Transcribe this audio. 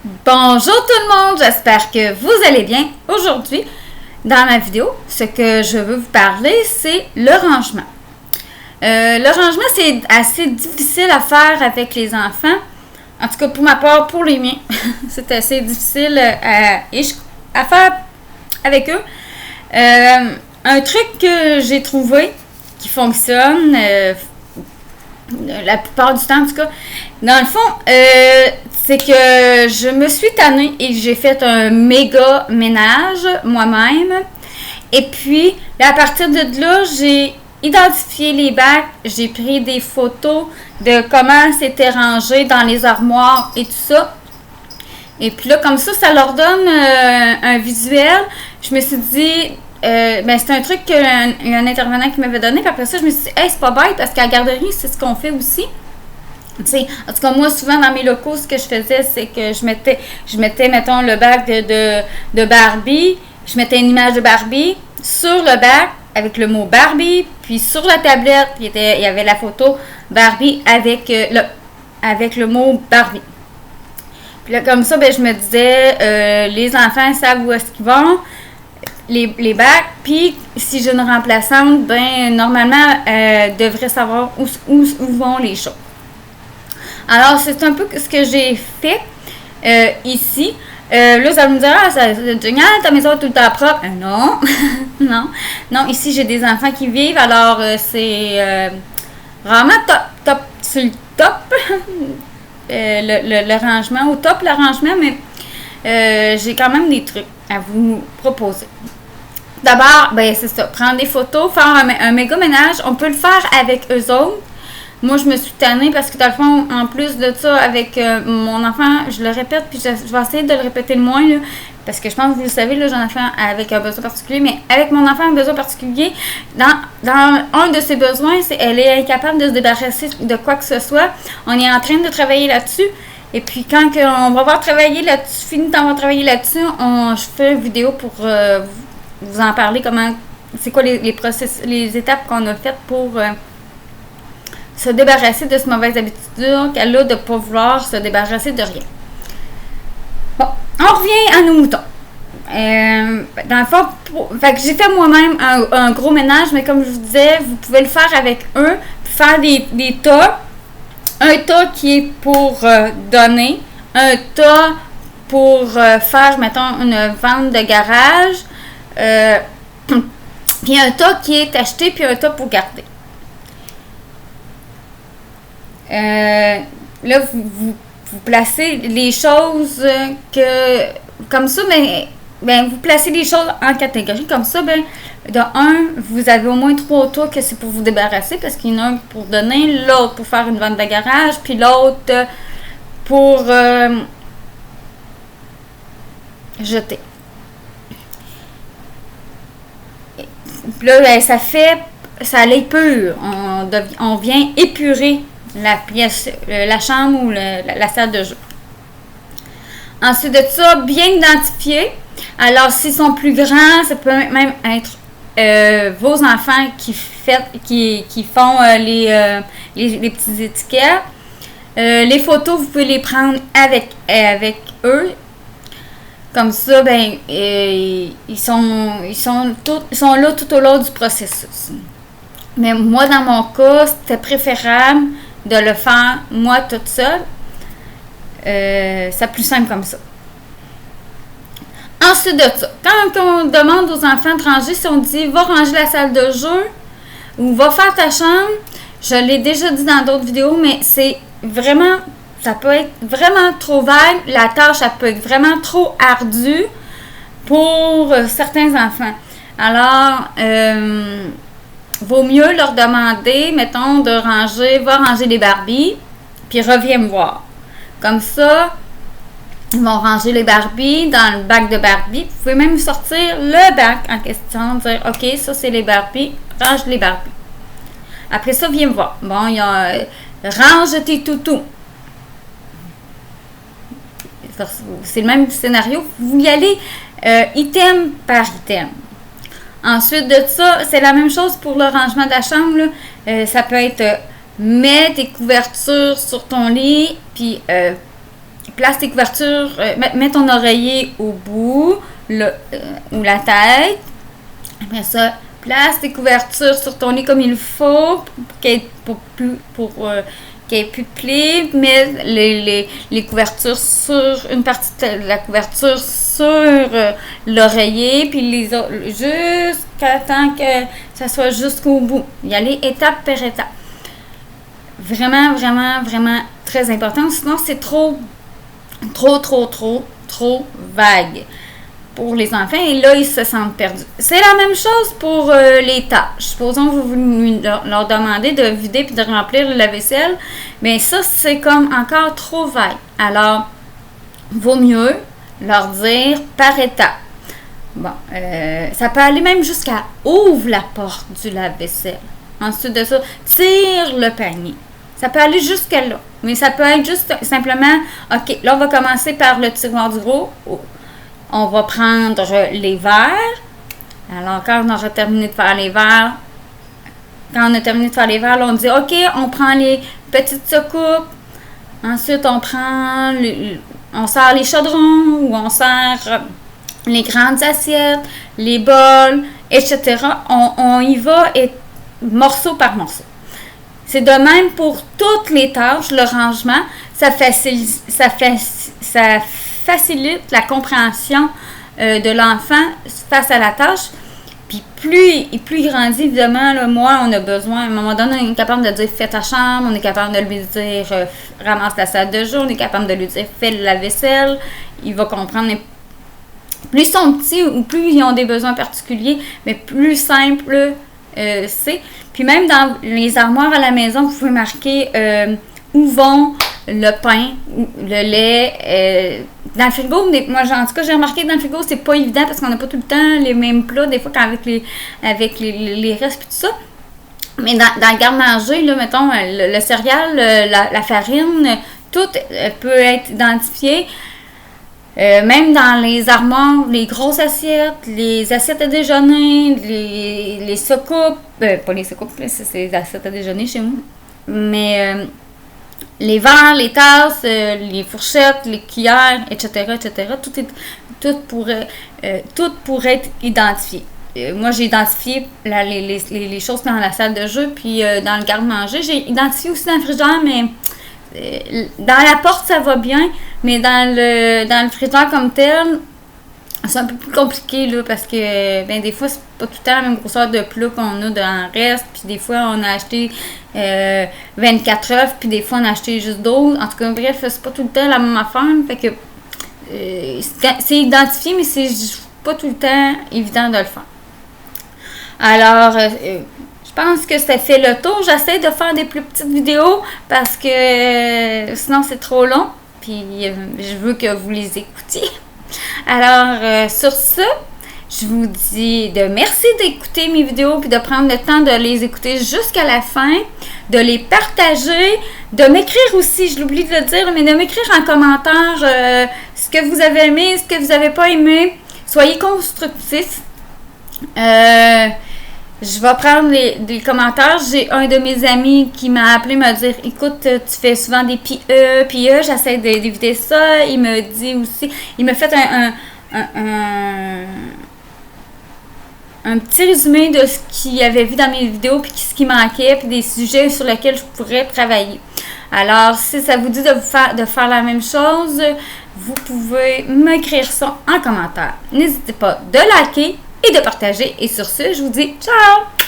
Bonjour tout le monde, j'espère que vous allez bien. Aujourd'hui, dans ma vidéo, ce que je veux vous parler, c'est le rangement. Le rangement, c'est assez difficile à faire avec les enfants. En tout cas, pour ma part, pour les miens, c'est assez difficile à faire avec eux. Un truc que j'ai trouvé qui fonctionne, la plupart du temps en tout cas, dans le fond, c'est que je me suis tannée et j'ai fait un méga ménage moi-même. Et puis, à partir de là, j'ai identifié les bacs, j'ai pris des photos de comment c'était rangé dans les armoires et tout ça. Et puis là, comme ça leur donne un visuel. Je me suis dit, c'est un truc qu'un intervenant qui m'avait donné. Puis après ça, je me suis dit, hey, c'est pas bête parce qu'à la garderie, c'est ce qu'on fait aussi. T'sais, en tout cas, moi, souvent dans mes locaux, ce que je faisais, c'est que je mettais, mettons, le bac de Barbie, je mettais une image de Barbie sur le bac avec le mot Barbie, puis sur la tablette, il y avait la photo Barbie avec le mot Barbie. Puis là, comme ça, je me disais, les enfants savent où est-ce qu'ils vont, les bacs, puis si j'ai une remplaçante, normalement, devrait savoir où vont les choses. Alors, c'est un peu ce que j'ai fait ici. Là, ça va me dire, c'est génial, ta maison est tout le temps propre. Non, non, ici, j'ai des enfants qui vivent, alors c'est vraiment top, sur le top, le rangement, au top le rangement, mais j'ai quand même des trucs à vous proposer. D'abord, c'est ça, prendre des photos, faire un méga ménage, on peut le faire avec eux autres. Moi, je me suis tannée parce que, dans le fond, en plus de ça, avec mon enfant, je le répète, puis je vais essayer de le répéter le moins, là, parce que je pense que vous le savez, là, j'ai un enfant avec un besoin particulier, mais avec mon enfant avec un besoin particulier, dans un de ses besoins, elle est incapable de se débarrasser de quoi que ce soit. On est en train de travailler là-dessus, et puis quand on va avoir travaillé là-dessus, fini d'avoir travaillé là-dessus, je fais une vidéo pour vous en parler, c'est quoi les étapes qu'on a faites pour se débarrasser de cette mauvaise habitude qu'elle a de ne pas vouloir se débarrasser de rien. Bon, on revient à nos moutons. Dans le fond, fait que j'ai fait moi-même un gros ménage, mais comme je vous disais, vous pouvez le faire avec eux, puis faire des tas. Un tas qui est pour donner, un tas pour faire, mettons, une vente de garage, puis un tas qui est acheté, puis un tas pour garder. Là, vous placez les choses comme ça, vous placez les choses en catégorie comme ça, de un, vous avez au moins 3 tas que c'est pour vous débarrasser, parce qu'il y en a un pour donner, l'autre pour faire une vente de garage, puis l'autre pour jeter. Puis là, ça l'épure. On vient épurer la pièce, la chambre ou la salle de jeu. Ensuite de ça, bien identifié. Alors, s'ils sont plus grands, ça peut même être vos enfants qui font les petites étiquettes. Les photos, vous pouvez les prendre avec eux. Comme ça, ils sont là tout au long du processus. Mais moi, dans mon cas, c'était préférable de le faire moi toute seule. C'est plus simple comme ça. Ensuite de ça, quand on demande aux enfants de ranger, si on dit va ranger la salle de jeu ou va faire ta chambre, je l'ai déjà dit dans d'autres vidéos, mais ça peut être vraiment trop vague. La tâche, elle peut être vraiment trop ardue pour certains enfants. Alors, vaut mieux leur demander, mettons, va ranger les Barbies, puis reviens me voir. Comme ça, ils vont ranger les Barbies dans le bac de Barbie. Vous pouvez même sortir le bac en question, dire, OK, ça c'est les Barbies, range les Barbies. Après ça, viens me voir. Bon, il y a range tes toutous. C'est le même scénario. Vous y allez item par item. Ensuite de ça, c'est la même chose pour le rangement de la chambre. Là. Ça peut être mets tes couvertures sur ton lit, puis place tes couvertures, mets ton oreiller au bout, ou la tête. Après ça, place tes couvertures sur ton lit comme il faut pour qu'il n'y ait plus de plis. Mets les couvertures sur une partie de la couverture sur l'oreiller, puis les autres, jusqu'à temps que ça soit jusqu'au bout. Y aller étape par étape. Vraiment, vraiment, vraiment très important. Sinon, c'est trop vague pour les enfants. Et là, ils se sentent perdus. C'est la même chose pour les tâches. Supposons que vous leur demandez de vider puis de remplir le lave-vaisselle. Bien, ça, c'est comme encore trop vague. Alors, vaut mieux leur dire par étapes. Bon, ça peut aller même jusqu'à ouvre la porte du lave-vaisselle. Ensuite de ça, tire le panier. Ça peut aller jusqu'à là. Mais ça peut être juste simplement, OK, là, on va commencer par le tiroir du gros. On va prendre les verres. Alors, quand on aura terminé de faire les verres, là, on dit, OK, on prend les petites soucoupes. Ensuite, on sert les chaudrons ou on sert les grandes assiettes, les bols, etc. On y va morceau par morceau. C'est de même pour toutes les tâches, le rangement, ça facilite la compréhension de l'enfant face à la tâche. Puis plus il grandit, évidemment, là, moi, on a besoin, à un moment donné, on est capable de dire fais ta chambre, on est capable de lui dire ramasse ta salle de jeu, on est capable de lui dire fais la vaisselle. Il va comprendre. Plus ils sont petits ou plus ils ont des besoins particuliers, mais plus simple c'est. Puis même dans les armoires à la maison, vous pouvez marquer où vont le pain, le lait. Dans le frigo, moi en tout cas j'ai remarqué que dans le frigo, c'est pas évident parce qu'on n'a pas tout le temps les mêmes plats, des fois avec les restes et tout ça. Mais dans le garde-manger, là, mettons, le céréal, la farine, tout peut être identifié. Même dans les armoires, les grosses assiettes, les assiettes à déjeuner, les soucoupes, pas les soucoupes, c'est les assiettes à déjeuner chez moi, mais les verres, les tasses, les fourchettes, les cuillères, etc., tout pourrait être identifié. Moi, j'ai identifié les choses dans la salle de jeu, puis dans le garde-manger. J'ai identifié aussi dans le frigidaire, mais dans la porte, ça va bien, mais dans le frigidaire comme tel, c'est un peu plus compliqué, là, parce que, des fois, c'est pas tout le temps la même grosseur de plat qu'on a dans le reste, puis des fois, on a acheté 24 œufs, puis des fois, on a acheté juste 12. En tout cas, bref, c'est pas tout le temps la même affaire, fait que c'est identifié, mais c'est pas tout le temps évident de le faire. Alors, je pense que ça fait le tour. J'essaie de faire des plus petites vidéos parce que sinon c'est trop long. Puis je veux que vous les écoutiez. Alors, sur ce, je vous dis merci d'écouter mes vidéos puis de prendre le temps de les écouter jusqu'à la fin, de les partager, de m'écrire aussi, je l'oublie de le dire, mais de m'écrire en commentaire ce que vous avez aimé, ce que vous n'avez pas aimé. Soyez constructifs. Je vais prendre des commentaires. J'ai un de mes amis qui m'a appelé me dire écoute, tu fais souvent des PE, j'essaie d'éviter ça. Il me dit aussi, il m'a fait un petit résumé de ce qu'il avait vu dans mes vidéos, puis ce qui manquait, puis des sujets sur lesquels je pourrais travailler. Alors, si ça vous dit de faire la même chose, vous pouvez m'écrire ça en commentaire. N'hésitez pas de liker et de partager. Et sur ce, je vous dis ciao!